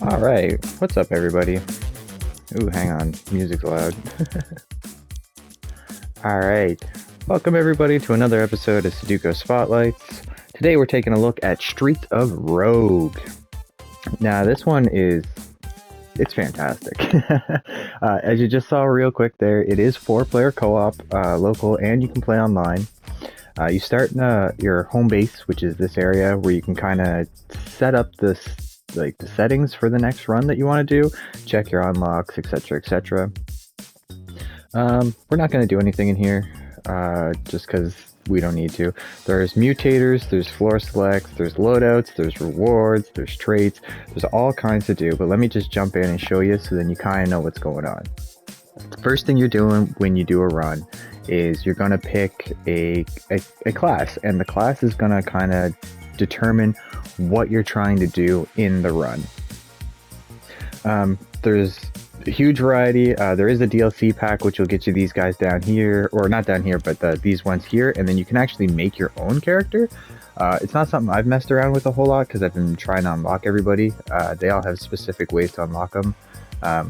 All right, what's up, everybody? Ooh, hang on, music's loud. All right, welcome everybody to another episode of Sudoku Spotlights. Today we're taking a look at Streets of Rogue. Now, this one it's fantastic. As you just saw real quick there, it is 4-player co-op, local, and you can play online. You start in your home base, which is this area where you can kind of set up the settings for the next run that you want to do, check your unlocks, etc., etc. We're not going to do anything in here, just because we don't need to. There's mutators, there's floor selects, there's loadouts, there's rewards, there's traits, there's all kinds to do, but let me just jump in and show you so then you kind of know what's going on. The first thing you're doing when you do a run is you're going to pick a class, and the class is going to kind of determine what you're trying to do in the run. There's a huge variety. There is a DLC pack which will get you these guys down here, or not down here, but these ones here, and then you can actually make your own character. It's not something I've messed around with a whole lot because I've been trying to unlock everybody. They all have specific ways to unlock them.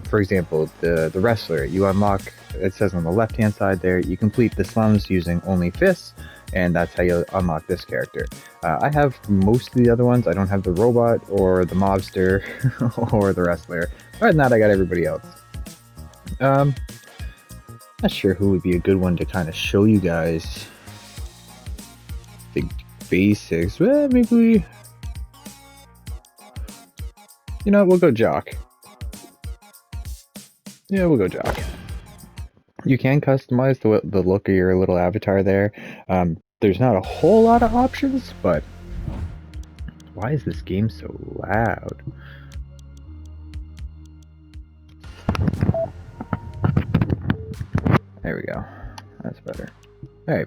For example, the wrestler, you unlock, it says on the left hand side there, you complete the slums using only fists, and that's how you unlock this character. I have most of the other ones. I don't have the robot or the mobster or the wrestler. Other than that, I got everybody else. Not sure who would be a good one to kind of show you guys the basics. Well, maybe you know what, we'll go Jock. Yeah, we'll go Jock. You can customize the look of your little avatar there. There's not a whole lot of options, but why is this game so loud? There we go. That's better. All right.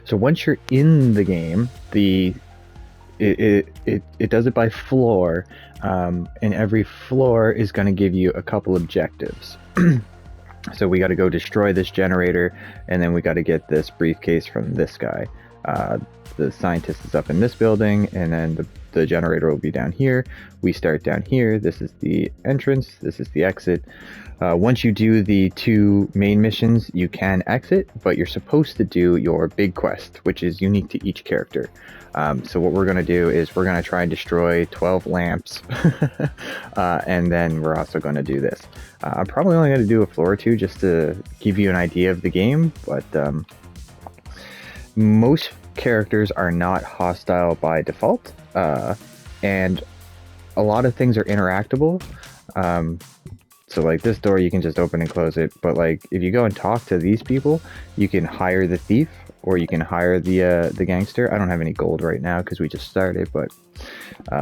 So once you're in the game, it does it by floor, and every floor is going to give you a couple objectives. So we got to go destroy this generator, and then we got to get this briefcase from this guy. The scientist is up in this building, and then the generator will be down here. We start down here. This is the entrance. This is the exit. Once you do the 2 main missions, you can exit, but you're supposed to do your big quest, which is unique to each character. So what we're going to do is we're going to try and destroy 12 lamps, and then we're also going to do this. I'm probably only going to do a floor or 2 just to give you an idea of the game, but most characters are not hostile by default, and a lot of things are interactable. So like this door, you can just open and close it, but like if you go and talk to these people, you can hire the thief, or you can hire the gangster. I don't have any gold right now because we just started, but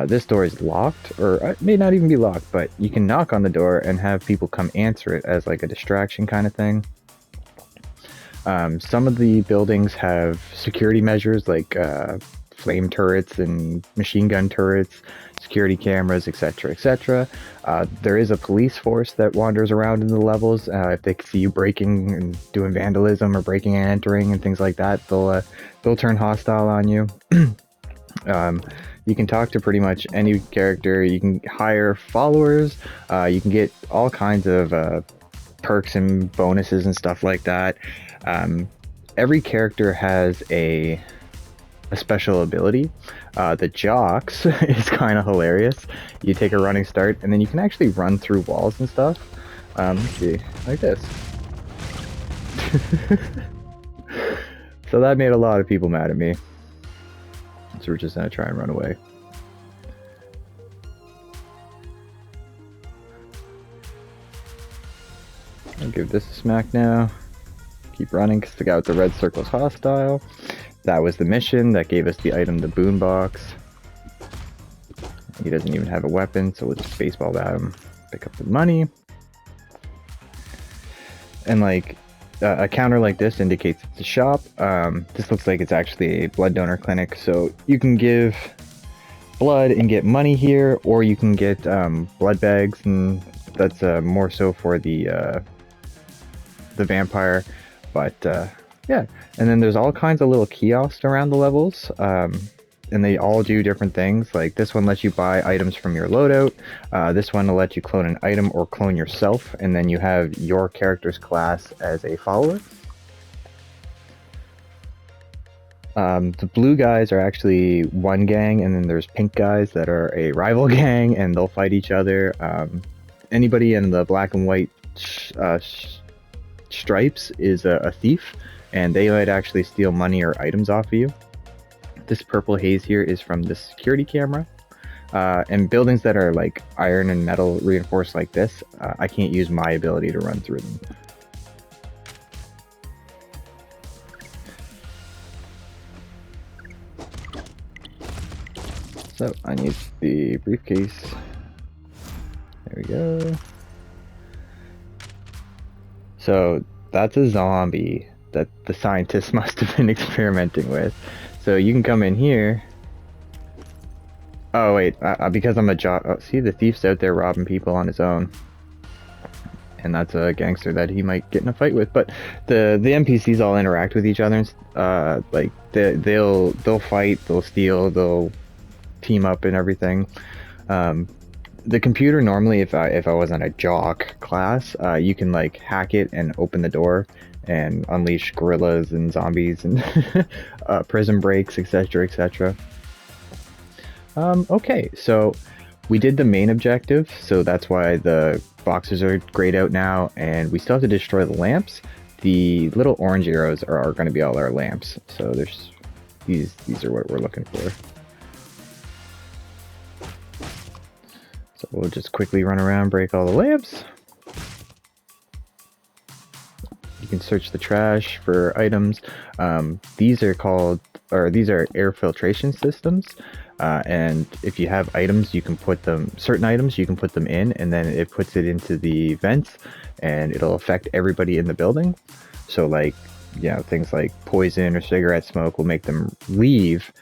this door is locked, or it may not even be locked, but you can knock on the door and have people come answer it as like a distraction kind of thing. Some of the buildings have security measures like flame turrets and machine gun turrets, security cameras, etc., etc. There is a police force that wanders around in the levels. If they see you breaking and doing vandalism or breaking and entering and things like that, they'll turn hostile on you. You can talk to pretty much any character. You can hire followers. You can get all kinds of perks and bonuses and stuff like that. Every character has a special ability. The Jocks is kind of hilarious. You take a running start, and then you can actually run through walls and stuff. Let's see, like this. So that made a lot of people mad at me. So we're just gonna try and run away. I'll give this a smack now. Keep running because the guy with the red circle is hostile. That was the mission that gave us the item, the boombox. He doesn't even have a weapon, so we'll just baseball bat him, pick up the money. And like a counter like this indicates it's a shop. This looks like it's actually a blood donor clinic, so you can give blood and get money here, or you can get blood bags, and that's more so for the vampire. But yeah, and then there's all kinds of little kiosks around the levels. and they all do different things. Like this one lets you buy items from your loadout. This one will let you clone an item or clone yourself, and then you have your character's class as a follower. The blue guys are actually one gang, and then there's pink guys that are a rival gang, and they'll fight each other. Anybody in the black and white stripes is a thief, and they might actually steal money or items off of you. This purple haze here is from the security camera. And buildings that are like iron and metal reinforced like this, I can't use my ability to run through them. So I need the briefcase. There we go. So that's a zombie that the scientists must have been experimenting with. So you can come in here. Oh wait, because I'm a jock. Oh, see, the thief's out there robbing people on his own, and that's a gangster that he might get in a fight with. But the NPCs all interact with each other. Like they'll fight, they'll steal, they'll team up and everything. The computer normally, if I wasn't a jock class, you can like hack it and open the door and unleash gorillas and zombies and prison breaks, etc., etc. Okay, so we did the main objective, so that's why the boxes are grayed out now, and we still have to destroy the lamps. The little orange arrows are going to be all our lamps, so there's these are what we're looking for. So we'll just quickly run around, break all the lamps. You can search the trash for items. These are air filtration systems. And if you have items, you can put certain items, you can put them in, and then it puts it into the vents, and it'll affect everybody in the building. So like, things like poison or cigarette smoke will make them leave.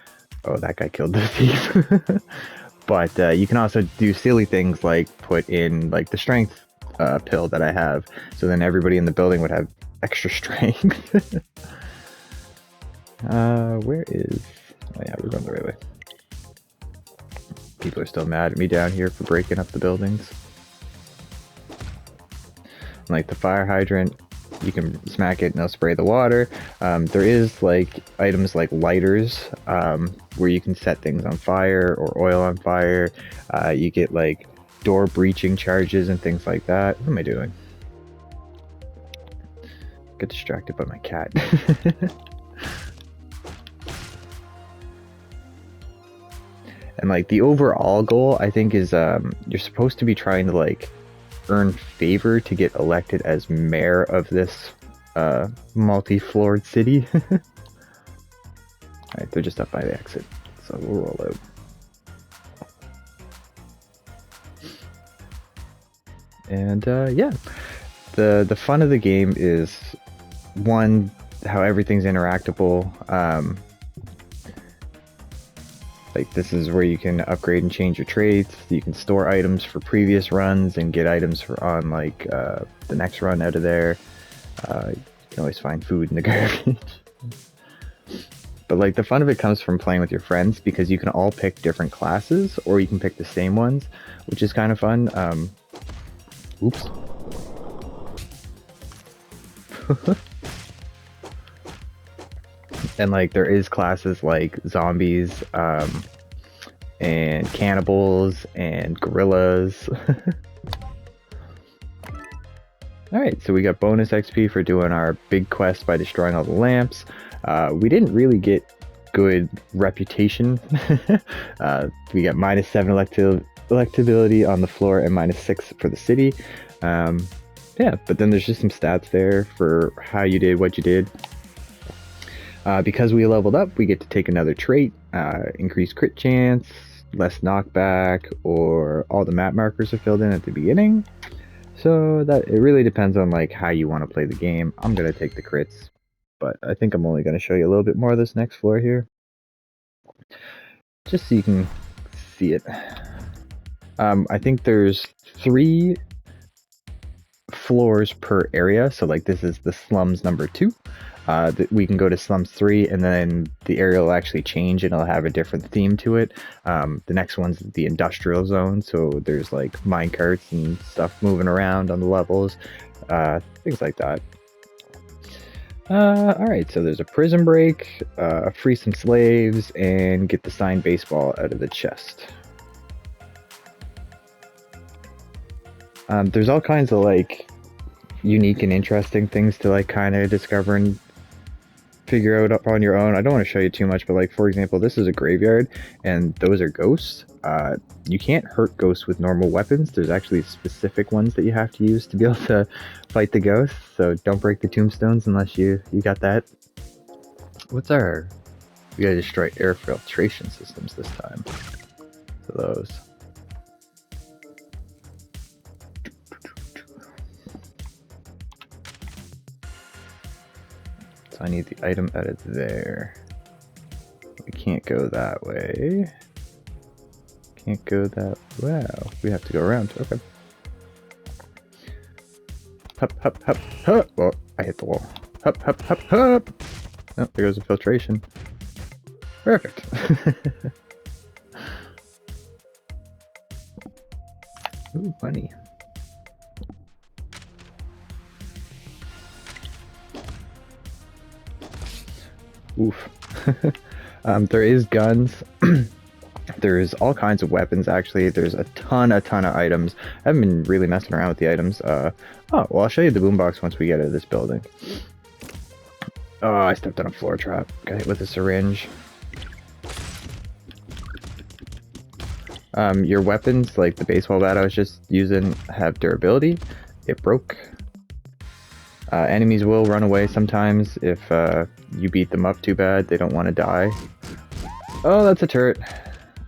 Oh, that guy killed the thief. But you can also do silly things like put in like the strength pill that I have. So then everybody in the building would have extra strength. Where is... Oh yeah, we're going the right way. People are still mad at me down here for breaking up the buildings. Like the fire hydrant, you can smack it and it'll spray the water. There is like items like lighters, where you can set things on fire or oil on fire. You get like door breaching charges and things like that. What am I doing? Get distracted by my cat. And like the overall goal, I think, is you're supposed to be trying to like earn favor to get elected as mayor of this multi-floored city. Alright, they're just up by the exit, so we'll roll out. And yeah, the fun of the game is, one, how everything's interactable. Like this is where you can upgrade and change your traits. You can store items for previous runs and get items on like the next run out of there. You can always find food in the garbage. But like the fun of it comes from playing with your friends, because you can all pick different classes, or you can pick the same ones, which is kind of fun. Oops. And like there is classes like zombies, and cannibals and gorillas. Alright, so we got bonus XP for doing our big quest by destroying all the lamps. We didn't really get good reputation. We got -7 electability on the floor and -6 for the city. Yeah, but then there's just some stats there for how you did what you did. Because we leveled up, we get to take another trait, increased crit chance, less knockback, or all the map markers are filled in at the beginning. So that it really depends on like how you want to play the game. I'm gonna take the crits, but I think I'm only gonna show you a little bit more of this next floor here, just so you can see it. I think there's 3 floors per area, so like this is the slums number 2. we can go to Slums 3, and then the area will actually change and it'll have a different theme to it. The next one's the industrial zone, so there's like minecarts and stuff moving around on the levels, things like that. Alright, so there's a prison break, free some slaves, and get the signed baseball out of the chest. There's all kinds of like unique and interesting things to like kind of discover and figure out up on your own. I don't want to show you too much, but like for example, this is a graveyard and those are ghosts. You can't hurt ghosts with normal weapons. There's actually specific ones that you have to use to be able to fight the ghosts, so don't break the tombstones unless you got that. What's our... We gotta destroy air filtration systems this time. For those. I need the item added there. We can't go that way. Can't go that way. Wow, we have to go around. Okay. Hup, hup, hup, hup. Well, I hit the wall. Hup, hup, hup, hup. Oh, there goes the filtration. Perfect. Ooh, money. Oof. There is guns. There's all kinds of weapons, actually. There's a ton of items. I haven't been really messing around with the items. Oh, well, I'll show you the boombox once we get out of this building. Oh, I stepped on a floor trap. Got hit with a syringe. Your weapons, like the baseball bat I was just using, have durability. It broke. Enemies will run away sometimes if you beat them up too bad. They don't want to die. Oh, that's a turret.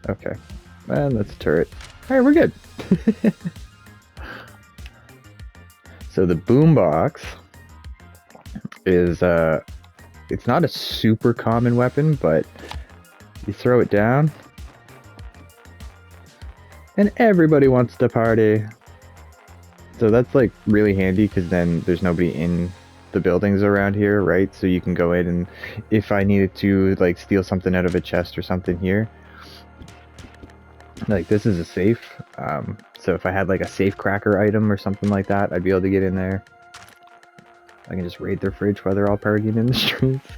Okay. And that's a turret. Alright, we're good. So the boombox is, it's not a super common weapon, but you throw it down and everybody wants to party. So that's like really handy because then there's nobody in the buildings around here, right? So you can go in and if I needed to like steal something out of a chest or something here, like this is a safe. So if I had like a safe cracker item or something like that, I'd be able to get in there. I can just raid their fridge while they're all partying in the streets.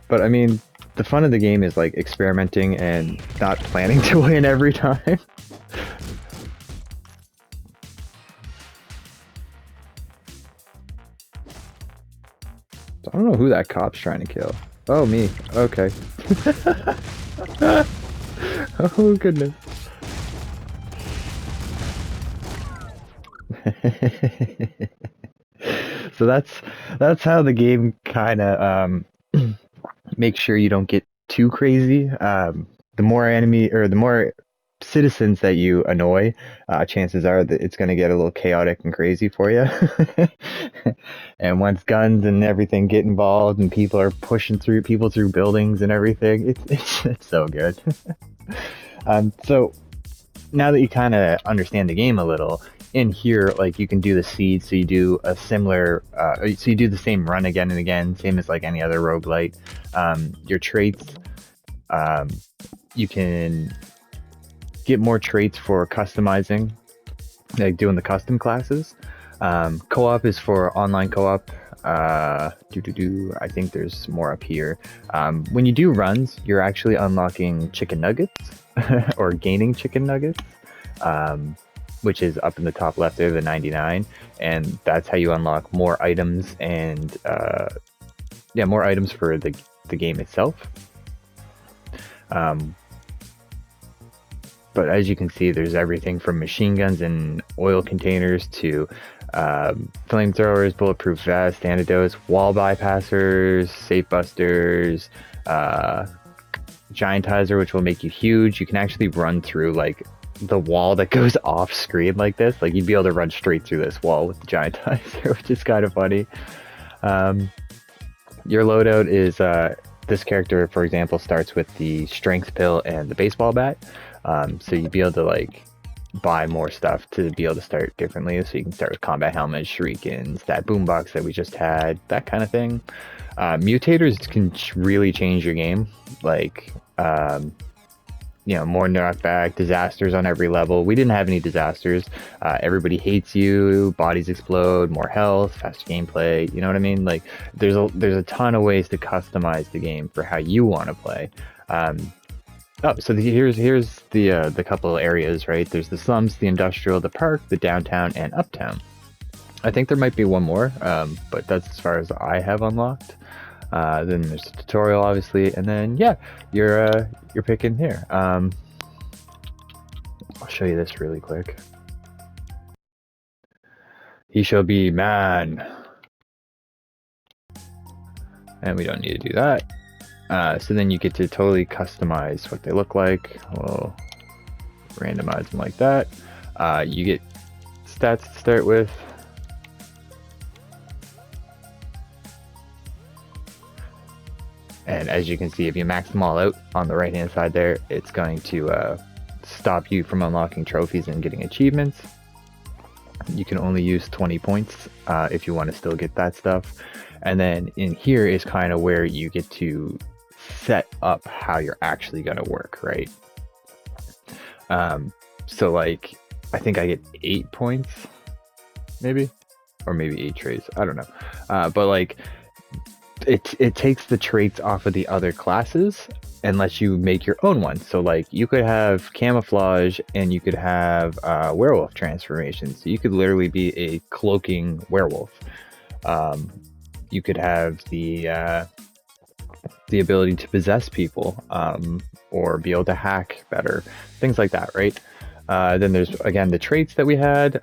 But I mean, the fun of the game is like experimenting and not planning to win every time. I don't know who that cop's trying to kill. Oh, me. Okay. Oh, goodness. So that's how the game kind of makes sure you don't get too crazy. The more enemy or the more citizens that you annoy, chances are that it's going to get a little chaotic and crazy for you. And once guns and everything get involved and people are pushing through buildings and everything, it's so good. So now that you kind of understand the game a little, in here, like you can do the seed, so you do a similar, so you do the same run again and again, same as like any other roguelite. Your traits, you can get more traits for customizing, like doing the custom classes. Co-op is for online co-op. I think there's more up here. When you do runs, you're actually unlocking chicken nuggets or gaining chicken nuggets, which is up in the top left there, the 99, and that's how you unlock more items and more items for the game itself. But as you can see, there's everything from machine guns and oil containers to flamethrowers, bulletproof vests, antidotes, wall bypassers, safe busters, giantizer, which will make you huge. You can actually run through like the wall that goes off screen like this. Like you'd be able to run straight through this wall with the giantizer, which is kind of funny. Your loadout is this character, for example, starts with the strength pill and the baseball bat. So you'd be able to like buy more stuff to be able to start differently. So you can start with combat helmets, shurikens, that boombox that we just had, that kind of thing. Mutators can really change your game. Like, more knockback, disasters on every level. We didn't have any disasters. Everybody hates you, bodies explode, more health, faster gameplay. You know what I mean? Like, there's a ton of ways to customize the game for how you want to play. So here's the couple of areas, right? There's the slums, the industrial, the park, the downtown, and uptown. I think there might be one more, but that's as far as I have unlocked. Then there's the tutorial, obviously, and then yeah, you're picking here. I'll show you this really quick. He shall be man, and we don't need to do that. So then you get to totally customize what they look like. We'll randomize them like that. You get stats to start with. And as you can see, if you max them all out on the right hand side there, it's going to stop you from unlocking trophies and getting achievements. You can only use 20 points if you want to still get that stuff. And then in here is kind of where you get to set up how you're actually going to work, right? So like, I think I get 8 points, maybe, or maybe 8 trays. I don't know. But like, it takes the traits off of the other classes and lets you make your own one. So like, you could have camouflage and you could have werewolf transformation. So you could literally be a cloaking werewolf. You could have the ability to possess people, or be able to hack better, things like that, right? Then there's, again, the traits that we had.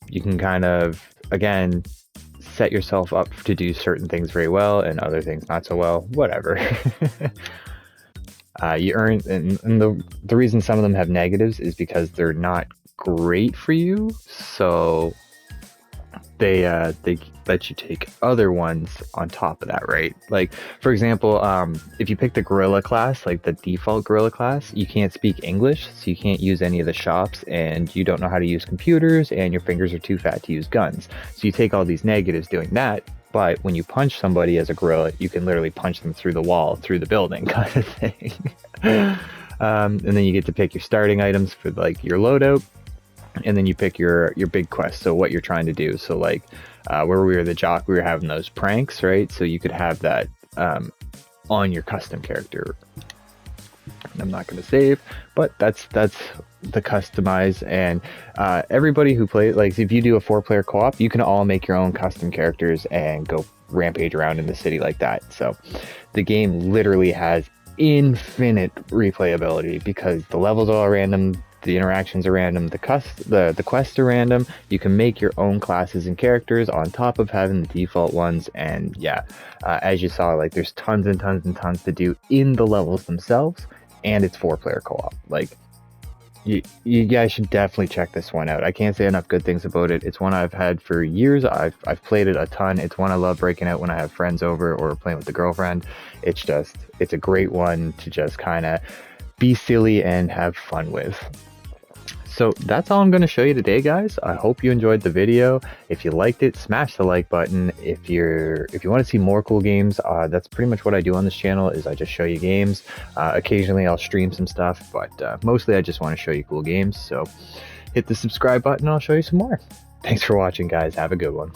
You can kind of, again, set yourself up to do certain things very well and other things not so well, whatever. You earn, and the reason some of them have negatives is because they're not great for you, so they let you take other ones on top of that, right? Like, for example, if you pick the gorilla class, like the default gorilla class, you can't speak English, so you can't use any of the shops, and you don't know how to use computers, and your fingers are too fat to use guns. So you take all these negatives doing that, but when you punch somebody as a gorilla, you can literally punch them through the wall, through the building, kind of thing. And then you get to pick your starting items for like your loadout. And then you pick your big quest, so what you're trying to do. So like, where we were the jock, we were having those pranks, right? So you could have that on your custom character. I'm not going to save, but that's the customize. And everybody who plays, like, if you do a 4-player co-op, you can all make your own custom characters and go rampage around in the city like that. So the game literally has infinite replayability because the levels are all random. The interactions are random, the quests are random. You can make your own classes and characters on top of having the default ones. And yeah, as you saw, like, there's tons and tons and tons to do in the levels themselves, and it's 4-player co-op. Like, you guys should definitely check this one out. I can't say enough good things about it. It's one I've had for years. I've played it a ton. It's one I love breaking out when I have friends over or playing with the girlfriend. It's a great one to just kind of be silly and have fun with. So that's all I'm going to show you today, guys. I hope you enjoyed the video. If you liked it, smash the like button. If you want to see more cool games, that's pretty much what I do on this channel, is I just show you games. Occasionally I'll stream some stuff, but mostly I just want to show you cool games. So hit the subscribe button, I'll show you some more. Thanks for watching, guys. Have a good one.